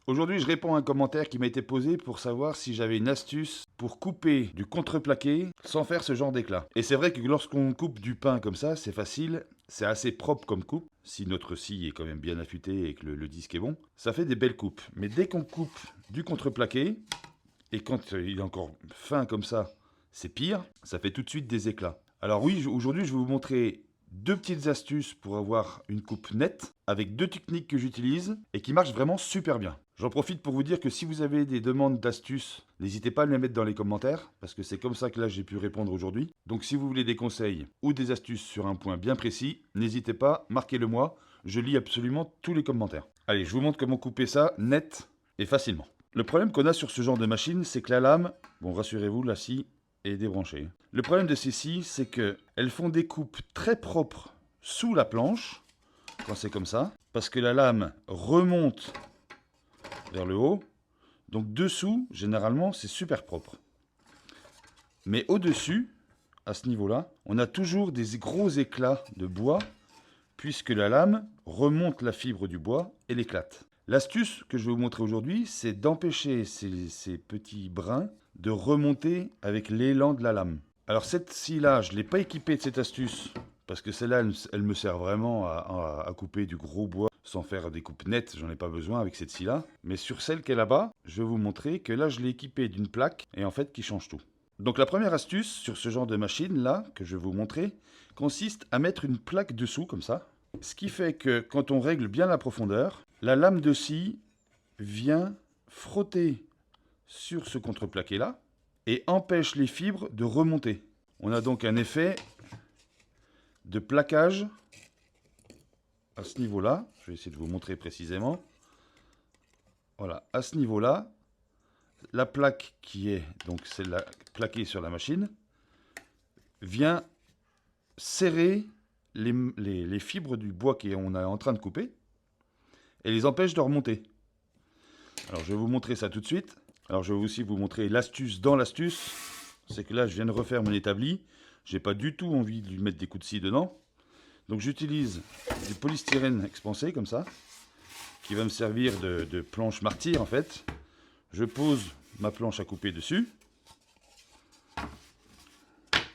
Aujourd'hui, je réponds à un commentaire qui m'a été posé pour savoir si j'avais une astuce pour couper du contreplaqué sans faire ce genre d'éclat. Et c'est vrai que lorsqu'on coupe du pain comme ça, c'est facile, c'est assez propre comme coupe, si notre scie est quand même bien affûtée et que le disque est bon, ça fait des belles coupes. Mais dès qu'on coupe du contreplaqué, et quand il est encore fin comme ça, c'est pire, ça fait tout de suite des éclats. Alors oui, aujourd'hui, je vais vous montrer deux petites astuces pour avoir une coupe nette avec deux techniques que j'utilise et qui marchent vraiment super bien. J'en profite pour vous dire que si vous avez des demandes d'astuces, n'hésitez pas à me les mettre dans les commentaires parce que c'est comme ça que là j'ai pu répondre aujourd'hui. Donc si vous voulez des conseils ou des astuces sur un point bien précis, n'hésitez pas, marquez-le moi, je lis absolument tous les commentaires. Allez, je vous montre comment couper ça net et facilement. Le problème qu'on a sur ce genre de machine, c'est que la lame, bon rassurez-vous, la scie est débranchée. Le problème de ces scies, c'est qu'elles font des coupes très propres sous la planche, quand c'est comme ça, parce que la lame remonte vers le haut. Donc dessous, généralement, c'est super propre. Mais au-dessus, à ce niveau-là, on a toujours des gros éclats de bois, puisque la lame remonte la fibre du bois et l'éclate. L'astuce que je vais vous montrer aujourd'hui, c'est d'empêcher ces petits brins de remonter avec l'élan de la lame. Alors cette scie-là, je ne l'ai pas équipée de cette astuce, parce que celle-là, elle me sert vraiment à couper du gros bois sans faire des coupes nettes, j'en ai pas besoin avec cette scie-là. Mais sur celle qui est là-bas, je vais vous montrer que là, je l'ai équipée d'une plaque, et en fait, qui change tout. Donc la première astuce sur ce genre de machine-là, que je vais vous montrer, consiste à mettre une plaque dessous, comme ça. Ce qui fait que quand on règle bien la profondeur, la lame de scie vient frotter sur ce contreplaqué-là et empêche les fibres de remonter. On a donc un effet de plaquage à ce niveau-là. Je vais essayer de vous montrer précisément. Voilà, à ce niveau-là, la plaque qui est donc celle-là plaquée sur la machine vient serrer les fibres du bois qu'on est en train de couper et les empêche de remonter. Alors je vais vous montrer ça tout de suite. Alors je vais aussi vous montrer l'astuce dans l'astuce. C'est que là je viens de refaire mon établi. J'ai pas du tout envie de lui mettre des coups de scie dedans. Donc j'utilise du polystyrène expansé comme ça, qui va me servir de planche martyre en fait. Je pose ma planche à couper dessus.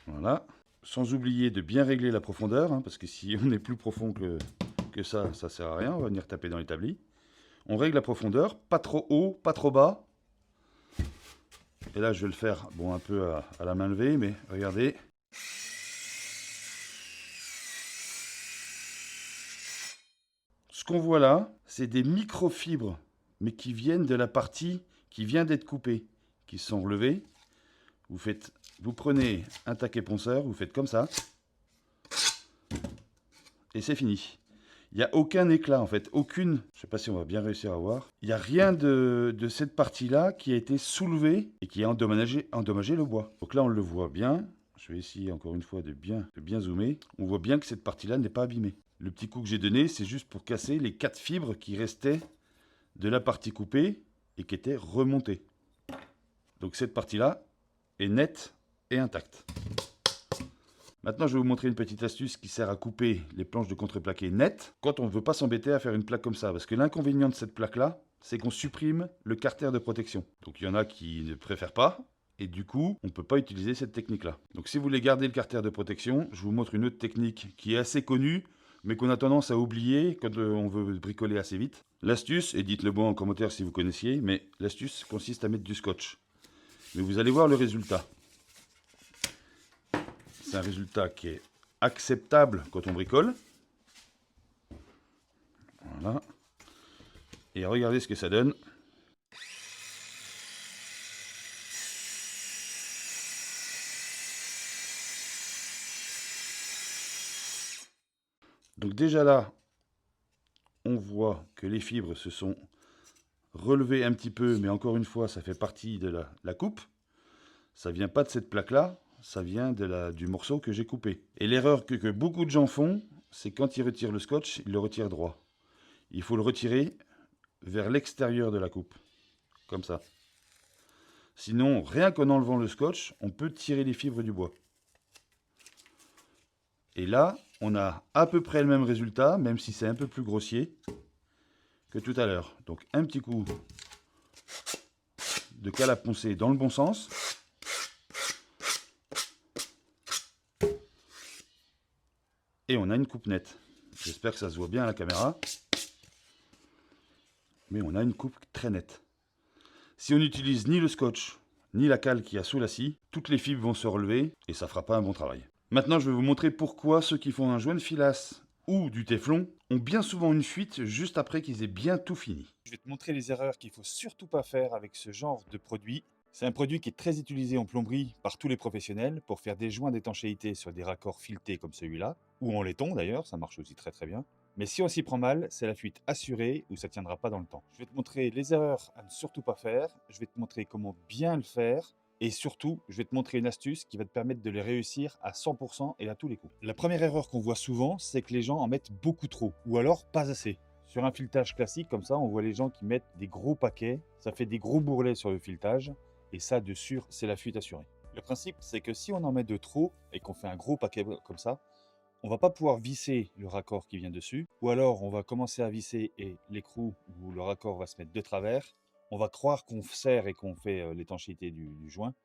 Voilà. Sans oublier de bien régler la profondeur, hein, parce que si on est plus profond que ça, ça sert à rien. On va venir taper dans l'établi. On règle la profondeur, pas trop haut, pas trop bas. Et là, je vais le faire bon, un peu à la main levée, mais regardez. Ce qu'on voit là, c'est des microfibres, mais qui viennent de la partie qui vient d'être coupée, qui sont relevées. Vous prenez un taquet ponceur, vous faites comme ça, et c'est fini. Il n'y a aucun éclat en fait, aucune, je ne sais pas si on va bien réussir à voir, il n'y a rien de cette partie-là qui a été soulevée et qui a endommagé le bois. Donc là on le voit bien, je vais essayer encore une fois de bien zoomer, on voit bien que cette partie-là n'est pas abîmée. Le petit coup que j'ai donné, c'est juste pour casser les 4 fibres qui restaient de la partie coupée et qui étaient remontées. Donc cette partie-là est nette et intacte. Maintenant, je vais vous montrer une petite astuce qui sert à couper les planches de contreplaqué nettes quand on ne veut pas s'embêter à faire une plaque comme ça. Parce que l'inconvénient de cette plaque-là, c'est qu'on supprime le carter de protection. Donc il y en a qui ne préfèrent pas. Et du coup, on ne peut pas utiliser cette technique-là. Donc si vous voulez garder le carter de protection, je vous montre une autre technique qui est assez connue, mais qu'on a tendance à oublier quand on veut bricoler assez vite. L'astuce, et dites-le moi en commentaire si vous connaissiez, mais l'astuce consiste à mettre du scotch. Mais vous allez voir le résultat. C'est un résultat qui est acceptable quand on bricole. Voilà. Et regardez ce que ça donne. Donc déjà là, on voit que les fibres se sont relevées un petit peu, mais encore une fois, ça fait partie de la coupe. Ça vient pas de cette plaque-là, ça vient du morceau que j'ai coupé. Et l'erreur que beaucoup de gens font, c'est quand ils retirent le scotch, ils le retirent droit. Il faut le retirer vers l'extérieur de la coupe, comme ça. Sinon, rien qu'en enlevant le scotch, on peut tirer les fibres du bois. Et là, on a à peu près le même résultat, même si c'est un peu plus grossier que tout à l'heure. Donc un petit coup de cale à poncer dans le bon sens. Et on a une coupe nette. J'espère que ça se voit bien à la caméra. Mais on a une coupe très nette. Si on n'utilise ni le scotch, ni la cale qui a sous la scie, toutes les fibres vont se relever et ça fera pas un bon travail. Maintenant, je vais vous montrer pourquoi ceux qui font un joint de filasse ou du téflon ont bien souvent une fuite juste après qu'ils aient bien tout fini. Je vais te montrer les erreurs qu'il ne faut surtout pas faire avec ce genre de produit. C'est un produit qui est très utilisé en plomberie par tous les professionnels pour faire des joints d'étanchéité sur des raccords filetés comme celui-là, ou en laiton d'ailleurs, ça marche aussi très très bien. Mais si on s'y prend mal, c'est la fuite assurée ou ça ne tiendra pas dans le temps. Je vais te montrer les erreurs à ne surtout pas faire, je vais te montrer comment bien le faire, et surtout, je vais te montrer une astuce qui va te permettre de les réussir à 100% et à tous les coups. La première erreur qu'on voit souvent, c'est que les gens en mettent beaucoup trop, ou alors pas assez. Sur un filetage classique comme ça, on voit les gens qui mettent des gros paquets, ça fait des gros bourrelets sur le filetage, et ça, de sûr, c'est la fuite assurée. Le principe, c'est que si on en met de trop et qu'on fait un gros paquet comme ça, on va pas pouvoir visser le raccord qui vient dessus, ou alors on va commencer à visser et l'écrou ou le raccord va se mettre de travers. On va croire qu'on serre et qu'on fait l'étanchéité du joint,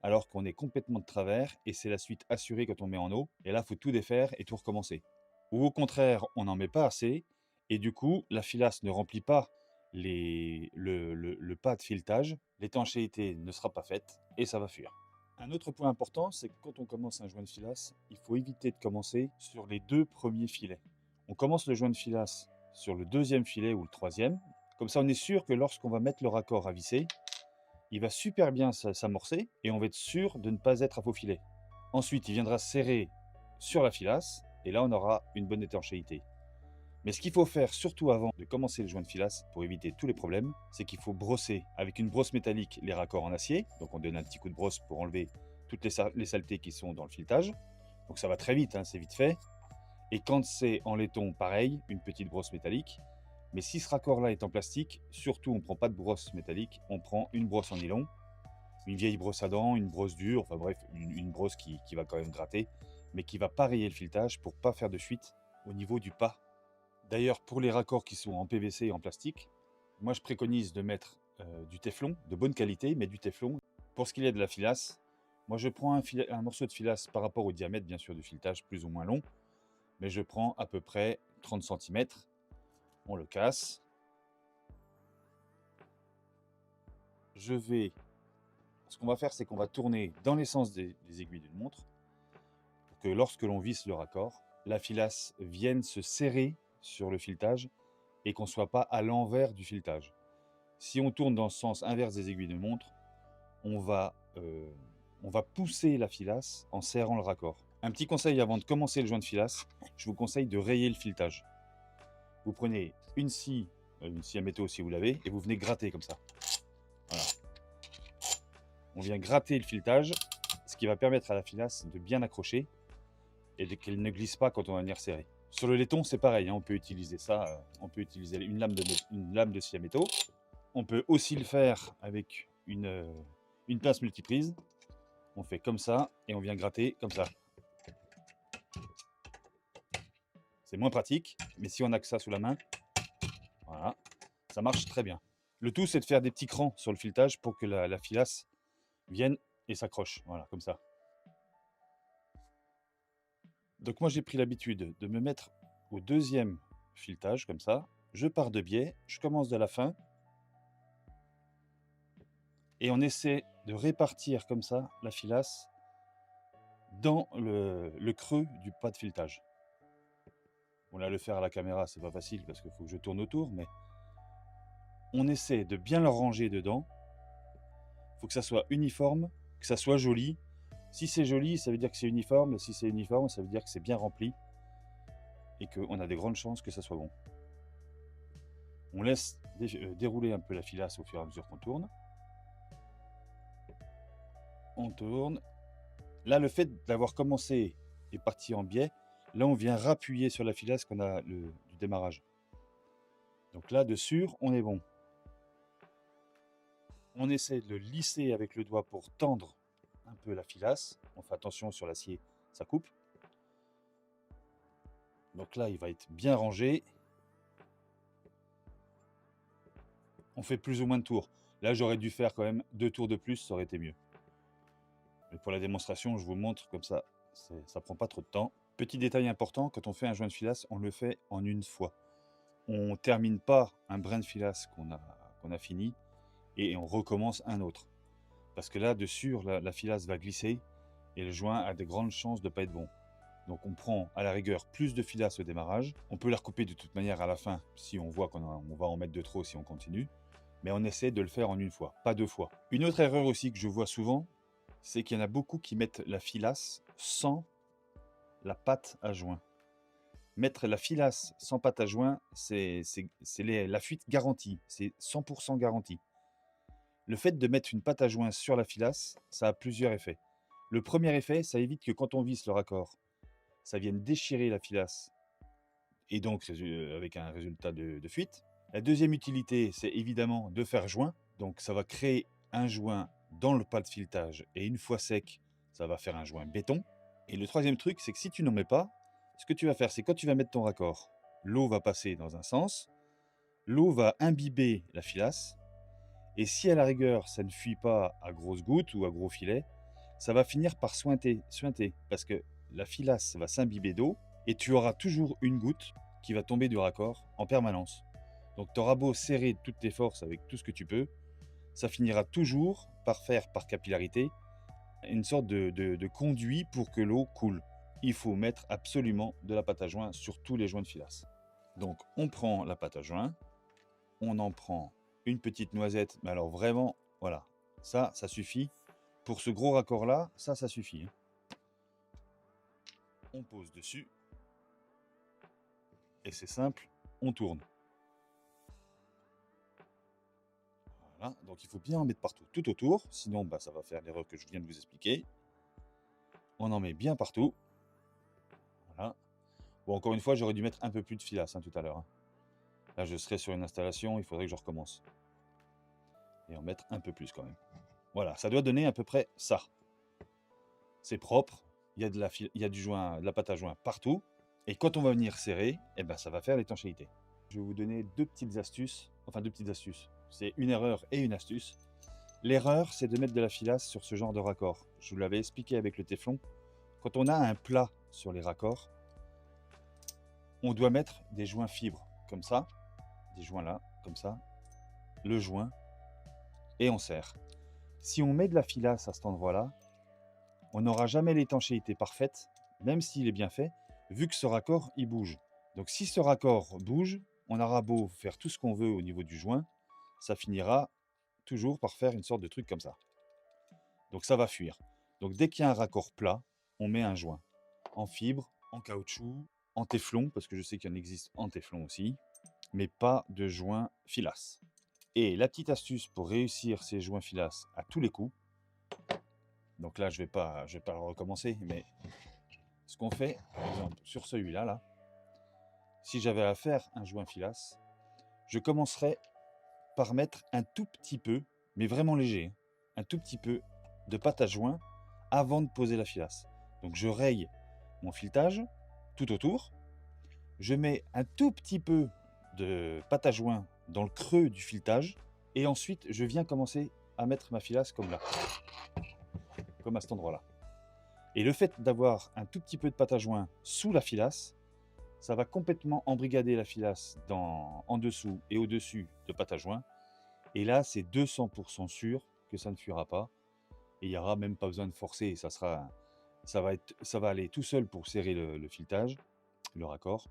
alors qu'on est complètement de travers et c'est la suite assurée quand on met en eau. Et là, il faut tout défaire et tout recommencer. Ou au contraire, on n'en met pas assez et du coup, la filasse ne remplit pas le pas de filetage, l'étanchéité ne sera pas faite et ça va fuir. Un autre point important, c'est que quand on commence un joint de filasse, il faut éviter de commencer sur les 2 premiers filets. On commence le joint de filasse sur le 2e filet ou le 3e. Comme ça, on est sûr que lorsqu'on va mettre le raccord à visser, il va super bien s'amorcer et on va être sûr de ne pas être à faux filet. Ensuite, il viendra serrer sur la filasse et là, on aura une bonne étanchéité. Mais ce qu'il faut faire, surtout avant de commencer le joint de filasse, pour éviter tous les problèmes, c'est qu'il faut brosser avec une brosse métallique les raccords en acier. Donc on donne un petit coup de brosse pour enlever toutes les saletés qui sont dans le filetage. Donc ça va très vite, hein, c'est vite fait. Et quand c'est en laiton, pareil, une petite brosse métallique. Mais si ce raccord-là est en plastique, surtout on ne prend pas de brosse métallique, on prend une brosse en nylon, une vieille brosse à dents, une brosse dure, enfin bref, une brosse qui va quand même gratter, mais qui va pas rayer le filetage pour pas faire de fuite au niveau du pas. D'ailleurs, pour les raccords qui sont en PVC et en plastique, moi je préconise de mettre du téflon de bonne qualité, mais du téflon. Pour ce qui est de la filasse, moi je prends un morceau de filasse par rapport au diamètre, bien sûr, du filetage plus ou moins long, mais je prends à peu près 30 cm. On le casse. Ce qu'on va faire, c'est qu'on va tourner dans les sens des aiguilles d'une montre pour que lorsque l'on visse le raccord, la filasse vienne se serrer sur le filetage et qu'on ne soit pas à l'envers du filetage. Si on tourne dans le sens inverse des aiguilles de montre, on va pousser la filasse en serrant le raccord. Un petit conseil avant de commencer le joint de filasse, je vous conseille de rayer le filetage. Vous prenez une scie à métaux si vous l'avez, et vous venez gratter comme ça. Voilà. On vient gratter le filetage, ce qui va permettre à la filasse de bien accrocher et qu'elle ne glisse pas quand on va venir serrer. Sur le laiton, c'est pareil, hein, on peut utiliser ça, on peut utiliser une lame de scie à métaux. On peut aussi le faire avec une pince multiprise. On fait comme ça et on vient gratter comme ça. C'est moins pratique, mais si on a que ça sous la main, voilà, ça marche très bien. Le tout, c'est de faire des petits crans sur le filetage pour que la filasse vienne et s'accroche, voilà, comme ça. Donc moi, j'ai pris l'habitude de me mettre au 2e filetage, comme ça. Je pars de biais, je commence de la fin. Et on essaie de répartir comme ça la filasse dans le creux du pas de filetage. Bon, là, le faire à la caméra, c'est pas facile parce qu'il faut que je tourne autour, mais on essaie de bien le ranger dedans. Il faut que ça soit uniforme, que ça soit joli. Si c'est joli, ça veut dire que c'est uniforme. Et si c'est uniforme, ça veut dire que c'est bien rempli et qu'on a des grandes chances que ça soit bon. On laisse dérouler un peu la filasse au fur et à mesure qu'on tourne. On tourne. Là, le fait d'avoir commencé et parti en biais, là, on vient rappuyer sur la filasse qu'on a du démarrage. Donc là, de sûr, on est bon. On essaie de le lisser avec le doigt pour tendre un peu la filasse. On fait attention sur l'acier, ça coupe. Donc là, il va être bien rangé. On fait plus ou moins de tours. Là, j'aurais dû faire quand même 2 tours de plus, ça aurait été mieux. Mais pour la démonstration, je vous montre comme ça, ça prend pas trop de temps. Petit détail important, quand on fait un joint de filasse, on le fait en une fois. On termine pas un brin de filasse qu'on a fini et on recommence un autre. Parce que là, dessus, la filasse va glisser et le joint a de grandes chances de ne pas être bon. Donc on prend à la rigueur plus de filasse au démarrage. On peut la recouper de toute manière à la fin si on voit qu'on va en mettre de trop si on continue. Mais on essaie de le faire en une fois, pas 2 fois. Une autre erreur aussi que je vois souvent, c'est qu'il y en a beaucoup qui mettent la filasse sans la pâte à joint. Mettre la filasse sans pâte à joint, c'est la fuite garantie, c'est 100% garanti. Le fait de mettre une pâte à joint sur la filasse, ça a plusieurs effets. Le premier effet, ça évite que quand on visse le raccord, ça vienne déchirer la filasse et donc avec un résultat de fuite. La deuxième utilité, c'est évidemment de faire joint. Donc ça va créer un joint dans le pas de filetage et une fois sec, ça va faire un joint béton. Et le troisième truc, c'est que si tu n'en mets pas, ce que tu vas faire, c'est quand tu vas mettre ton raccord, l'eau va passer dans un sens, l'eau va imbiber la filasse, et si à la rigueur, ça ne fuit pas à grosses gouttes ou à gros filets, ça va finir par suinter, parce que la filasse va s'imbiber d'eau, et tu auras toujours une goutte qui va tomber du raccord en permanence. Donc tu auras beau serrer toutes tes forces avec tout ce que tu peux, ça finira toujours par faire, par capillarité, une sorte de conduit pour que l'eau coule. Il faut mettre absolument de la pâte à joint sur tous les joints de filasse. Donc on prend la pâte à joint, on en prend une petite noisette, mais alors vraiment, voilà, ça suffit. Pour ce gros raccord-là, ça suffit. On pose dessus, et c'est simple, on tourne. Voilà, donc il faut bien en mettre partout, tout autour, sinon ça va faire l'erreur que je viens de vous expliquer. On en met bien partout. Voilà. Bon, encore une fois, j'aurais dû mettre un peu plus de filasse tout à l'heure. Là, je serais sur une installation, il faudrait que je recommence. Et en mettre un peu plus quand même. Voilà, ça doit donner à peu près ça. C'est propre, il y a de la pâte à joint partout. Et quand on va venir serrer, ça va faire l'étanchéité. Je vais vous donner deux petites astuces. C'est une erreur et une astuce. L'erreur, c'est de mettre de la filasse sur ce genre de raccord. Je vous l'avais expliqué avec le téflon. Quand on a un plat sur les raccords, on doit mettre des joints fibres, comme ça. Des joints là, comme ça. Le joint. Et on serre. Si on met de la filasse à cet endroit-là, on n'aura jamais l'étanchéité parfaite, même s'il est bien fait, vu que ce raccord, il bouge. Donc si ce raccord bouge, on aura beau faire tout ce qu'on veut au niveau du joint, ça finira toujours par faire une sorte de truc comme ça. Donc ça va fuir. Donc dès qu'il y a un raccord plat, on met un joint. En fibre, en caoutchouc, en téflon, parce que je sais qu'il en existe en téflon aussi, mais pas de joint filasse. Et la petite astuce pour réussir ces joints filasse à tous les coups, donc là je vais pas recommencer, mais ce qu'on fait, par exemple sur celui-là, là, si j'avais à faire un joint filasse, je commencerais par mettre un tout petit peu, mais vraiment léger, un tout petit peu de pâte à joint avant de poser la filasse. Donc je raye mon filetage tout autour, je mets un tout petit peu de pâte à joint dans le creux du filetage, et ensuite je viens commencer à mettre ma filasse comme là, comme à cet endroit-là. Et le fait d'avoir un tout petit peu de pâte à joint sous la filasse, ça va complètement embrigader la filasse en dessous et au-dessus de pâte à joint. Et là, c'est 200% sûr que ça ne fuira pas. Et il n'y aura même pas besoin de forcer. Ça va aller tout seul pour serrer le filetage, le raccord.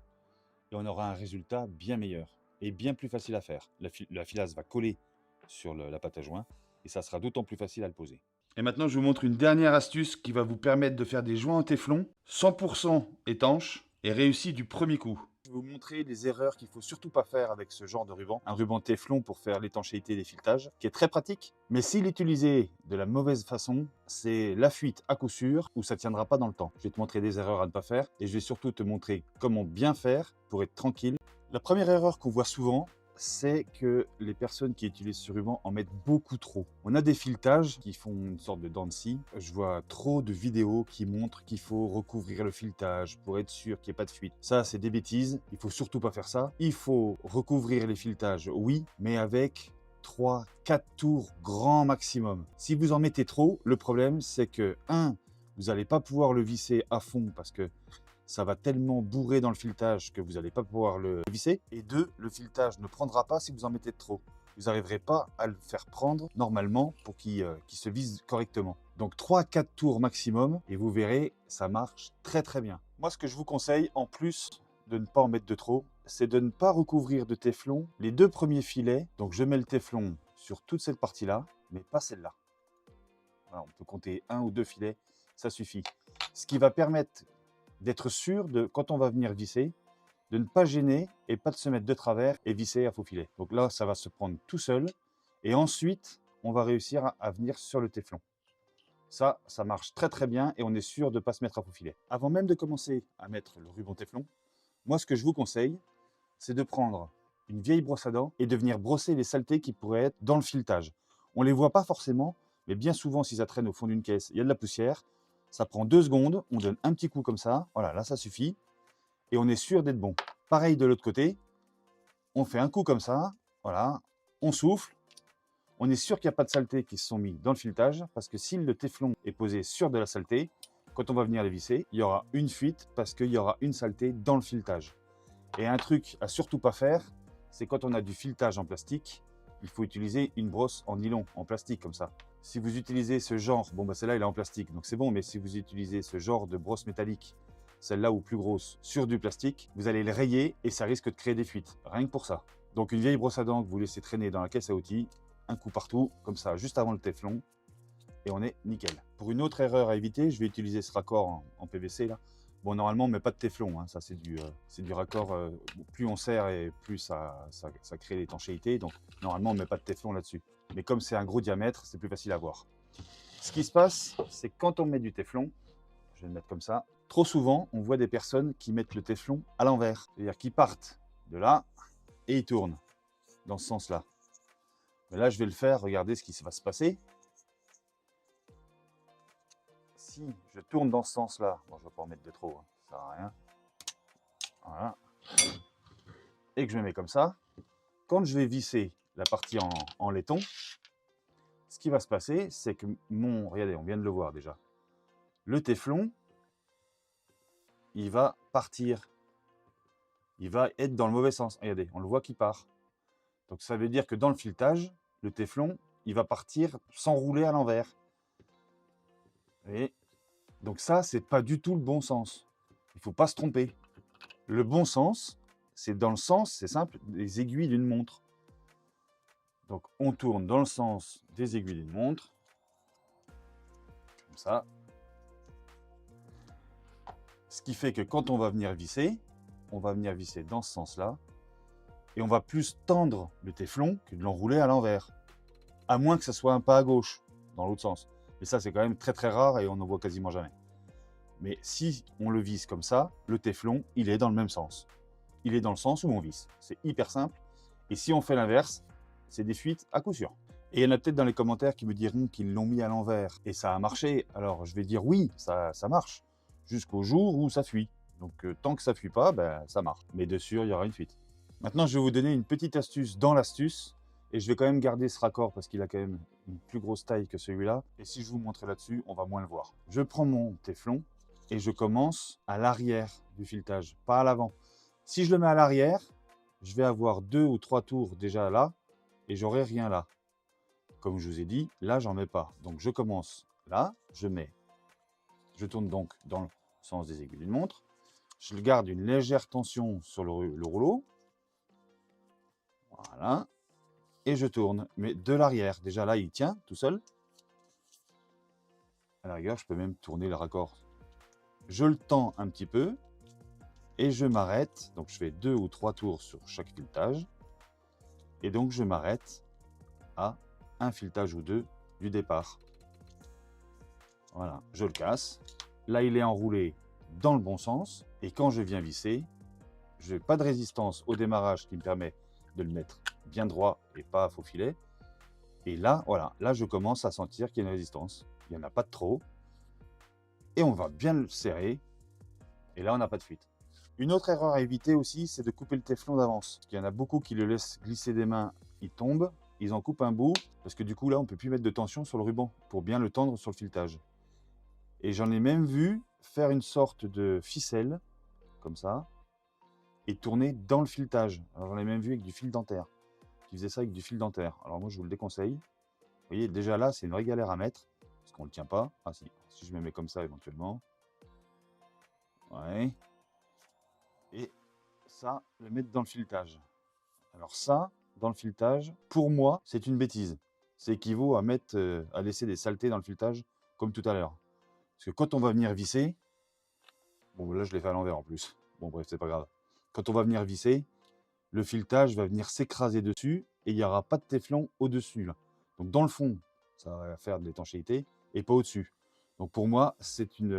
Et on aura un résultat bien meilleur et bien plus facile à faire. La filasse va coller sur la pâte à joint et ça sera d'autant plus facile à le poser. Et maintenant, je vous montre une dernière astuce qui va vous permettre de faire des joints en téflon 100% étanches et réussis du premier coup. Je vais vous montrer les erreurs qu'il ne faut surtout pas faire avec ce genre de ruban. Un ruban téflon pour faire l'étanchéité des filetages, qui est très pratique. Mais s'il est utilisé de la mauvaise façon, c'est la fuite à coup sûr ou ça ne tiendra pas dans le temps. Je vais te montrer des erreurs à ne pas faire et je vais surtout te montrer comment bien faire pour être tranquille. La première erreur qu'on voit souvent, c'est que les personnes qui utilisent ce ruban en mettent beaucoup trop. On a des filetages qui font une sorte de dents de scie. Je vois trop de vidéos qui montrent qu'il faut recouvrir le filetage pour être sûr qu'il n'y ait pas de fuite. Ça, c'est des bêtises. Il faut surtout pas faire ça. Il faut recouvrir les filetages, oui, mais avec 3, 4 tours grand maximum. Si vous en mettez trop, le problème c'est que 1, vous n'allez pas pouvoir le visser à fond parce que ça va tellement bourrer dans le filetage que vous n'allez pas pouvoir le visser. Et 2, le filetage ne prendra pas si vous en mettez trop. Vous n'arriverez pas à le faire prendre normalement pour qu'il se vise correctement. Donc 3-4 tours maximum et vous verrez, ça marche très très bien. Moi, ce que je vous conseille, en plus de ne pas en mettre de trop, c'est de ne pas recouvrir de téflon les 2 premiers filets. Donc je mets le téflon sur toute cette partie-là, mais pas celle-là. Voilà, on peut compter 1 ou 2 filets, ça suffit. Ce qui va permettre d'être sûr de, quand on va venir visser, de ne pas gêner et pas de se mettre de travers et visser à faux filet. Donc là, ça va se prendre tout seul. Et ensuite, on va réussir à venir sur le téflon. Ça marche très très bien et on est sûr de ne pas se mettre à faux filet. Avant même de commencer à mettre le ruban téflon, moi, ce que je vous conseille, c'est de prendre une vieille brosse à dents et de venir brosser les saletés qui pourraient être dans le filetage. On ne les voit pas forcément, mais bien souvent, si ça traîne au fond d'une caisse, il y a de la poussière. Ça prend 2 secondes, on donne un petit coup comme ça. Voilà, là, ça suffit. Et on est sûr d'être bon. Pareil de l'autre côté, on fait un coup comme ça, voilà, on souffle, on est sûr qu'il n'y a pas de saleté qui se sont mis dans le filetage, parce que si le téflon est posé sur de la saleté, quand on va venir les visser, il y aura une fuite parce qu'il y aura une saleté dans le filetage. Et un truc à surtout pas faire, c'est quand on a du filetage en plastique, il faut utiliser une brosse en nylon, en plastique comme ça. Si vous utilisez ce genre, bon bah celle-là elle est en plastique, donc c'est bon, mais si vous utilisez ce genre de brosse métallique, celle-là ou plus grosse, sur du plastique, vous allez le rayer et ça risque de créer des fuites, rien que pour ça. Donc une vieille brosse à dents que vous laissez traîner dans la caisse à outils, un coup partout, comme ça, juste avant le téflon, et on est nickel. Pour une autre erreur à éviter, je vais utiliser ce raccord en PVC là. Bon, normalement, on ne met pas de téflon, hein. Ça c'est du raccord, plus on serre et plus ça crée l'étanchéité, donc normalement on ne met pas de téflon là-dessus. Mais comme c'est un gros diamètre, c'est plus facile à voir. Ce qui se passe, c'est que quand on met du téflon, je vais le mettre comme ça, trop souvent, on voit des personnes qui mettent le téflon à l'envers. C'est-à-dire qu'ils partent de là et ils tournent dans ce sens-là. Mais là, je vais le faire, regardez ce qui va se passer. Si je tourne dans ce sens-là, bon, je ne vais pas en mettre de trop, hein, ça sert à rien. Voilà. Et que je me mets comme ça, quand je vais visser la partie en laiton, ce qui va se passer, c'est que regardez, on vient de le voir déjà, le téflon, il va partir. Il va être dans le mauvais sens. Regardez, on le voit qui part. Donc ça veut dire que dans le filetage, le téflon, il va partir s'enrouler à l'envers. Et donc ça, c'est pas du tout le bon sens. Il ne faut pas se tromper. Le bon sens, c'est dans le sens, c'est simple, des aiguilles d'une montre. Donc on tourne dans le sens des aiguilles d'une montre. Comme ça. Ce qui fait que quand on va venir visser dans ce sens-là. Et on va plus tendre le téflon que de l'enrouler à l'envers. À moins que ça soit un pas à gauche, dans l'autre sens. Mais ça, c'est quand même très très rare et on n'en voit quasiment jamais. Mais si on le visse comme ça, le téflon, il est dans le même sens. Il est dans le sens où on visse. C'est hyper simple. Et si on fait l'inverse, c'est des fuites à coup sûr. Et il y en a peut-être dans les commentaires qui me diront qu'ils l'ont mis à l'envers et ça a marché. Alors je vais dire oui, ça marche. Jusqu'au jour où ça fuit. Donc tant que ça fuit pas, ben, ça marche. Mais de sûr, il y aura une fuite. Maintenant, je vais vous donner une petite astuce dans l'astuce. Et je vais quand même garder ce raccord parce qu'il a quand même une plus grosse taille que celui-là. Et si je vous montre là-dessus, on va moins le voir. Je prends mon téflon et je commence à l'arrière du filetage, pas à l'avant. Si je le mets à l'arrière, je vais avoir 2 ou 3 tours déjà là et j'aurai rien là. Comme je vous ai dit, là, j'en mets pas. Donc, je commence là, je tourne donc dans le sens des aiguilles d'une montre. Je garde une légère tension sur le rouleau. Voilà. Et je tourne, mais de l'arrière. Déjà là, il tient tout seul. À la rigueur, je peux même tourner le raccord. Je le tends un petit peu et je m'arrête. Donc, je fais 2 ou 3 tours sur chaque filetage. Et donc, je m'arrête à un filetage ou 2 du départ. Voilà, je le casse. Là, il est enroulé dans le bon sens. Et quand je viens visser, je n'ai pas de résistance au démarrage qui me permet de le mettre bien droit et pas à faux filet. Et là, voilà, là, je commence à sentir qu'il y a une résistance. Il n'y en a pas de trop. Et on va bien le serrer. Et là, on n'a pas de fuite. Une autre erreur à éviter aussi, c'est de couper le téflon d'avance. Il y en a beaucoup qui le laissent glisser des mains, il tombe. ils en coupent un bout, parce que du coup là on peut plus mettre de tension sur le ruban, pour bien le tendre sur le filetage. Et j'en ai même vu faire une sorte de ficelle, comme ça, et tourner dans le filetage. Alors j'en ai même vu avec du fil dentaire, qui faisait ça avec du fil dentaire. Alors moi je vous le déconseille. Vous voyez, déjà là c'est une vraie galère à mettre, parce qu'on ne le tient pas. Ah si je me mets comme ça éventuellement. Ouais. Et ça, le mettre dans le filetage. Alors ça, dans le filetage, pour moi, c'est une bêtise. Ça équivaut à mettre, à laisser des saletés dans le filetage, comme tout à l'heure. Parce que quand on va venir visser, bon là je l'ai fait à l'envers en plus. Bon bref, c'est pas grave. Quand on va venir visser, le filetage va venir s'écraser dessus et il n'y aura pas de téflon au-dessus. Là. Donc dans le fond, ça va faire de l'étanchéité et pas au-dessus. Donc pour moi, c'est une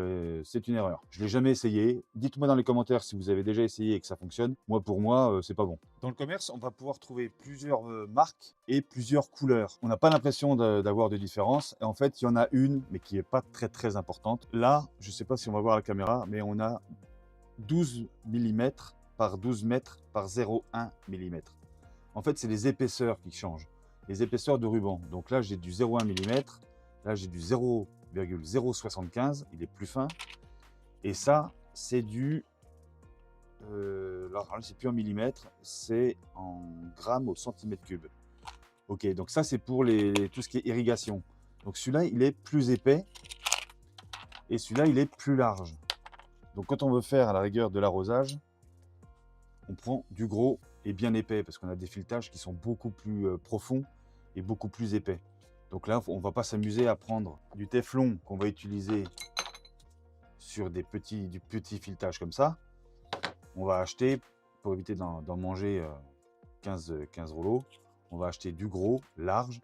erreur. Je ne l'ai jamais essayé. Dites-moi dans les commentaires si vous avez déjà essayé et que ça fonctionne. Moi, pour moi, c'est pas bon. Dans le commerce, on va pouvoir trouver plusieurs marques et plusieurs couleurs. On n'a pas l'impression d'avoir de différence. Et en fait, il y en a une, mais qui n'est pas très importante. Là, je ne sais pas si on va voir la caméra, mais on a 12 mm par 12 mètres par 0,1 mm. En fait, c'est les épaisseurs qui changent. Les épaisseurs de ruban. Donc là, j'ai du 0,1 mm. Là, j'ai du 0,075, il est plus fin. Et ça, c'est du... alors, c'est plus en millimètres, c'est en grammes au centimètre cube. Ok, donc ça, c'est pour tout ce qui est irrigation. Donc celui-là, il est plus épais. Et celui-là, il est plus large. Donc quand on veut faire à la rigueur de l'arrosage, on prend du gros et bien épais, parce qu'on a des filetages qui sont beaucoup plus profonds et beaucoup plus épais. Donc là, on ne va pas s'amuser à prendre du téflon qu'on va utiliser sur du petit filetage comme ça. On va acheter, pour éviter d'en manger 15 rouleaux, on va acheter du gros, large.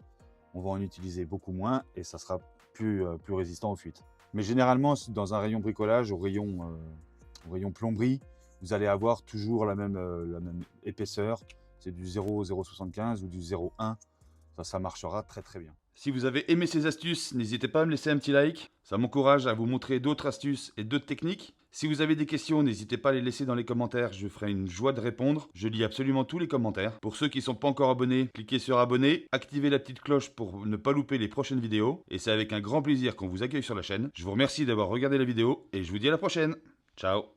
On va en utiliser beaucoup moins et ça sera plus résistant aux fuites. Mais généralement, dans un rayon bricolage, au rayon plomberie, vous allez avoir toujours la même épaisseur. C'est du 0,075 ou du 0,1. Ça marchera très bien. Si vous avez aimé ces astuces, n'hésitez pas à me laisser un petit like. Ça m'encourage à vous montrer d'autres astuces et d'autres techniques. Si vous avez des questions, n'hésitez pas à les laisser dans les commentaires. Je ferai une joie de répondre. Je lis absolument tous les commentaires. Pour ceux qui ne sont pas encore abonnés, cliquez sur abonner. Activez la petite cloche pour ne pas louper les prochaines vidéos. Et c'est avec un grand plaisir qu'on vous accueille sur la chaîne. Je vous remercie d'avoir regardé la vidéo et je vous dis à la prochaine. Ciao.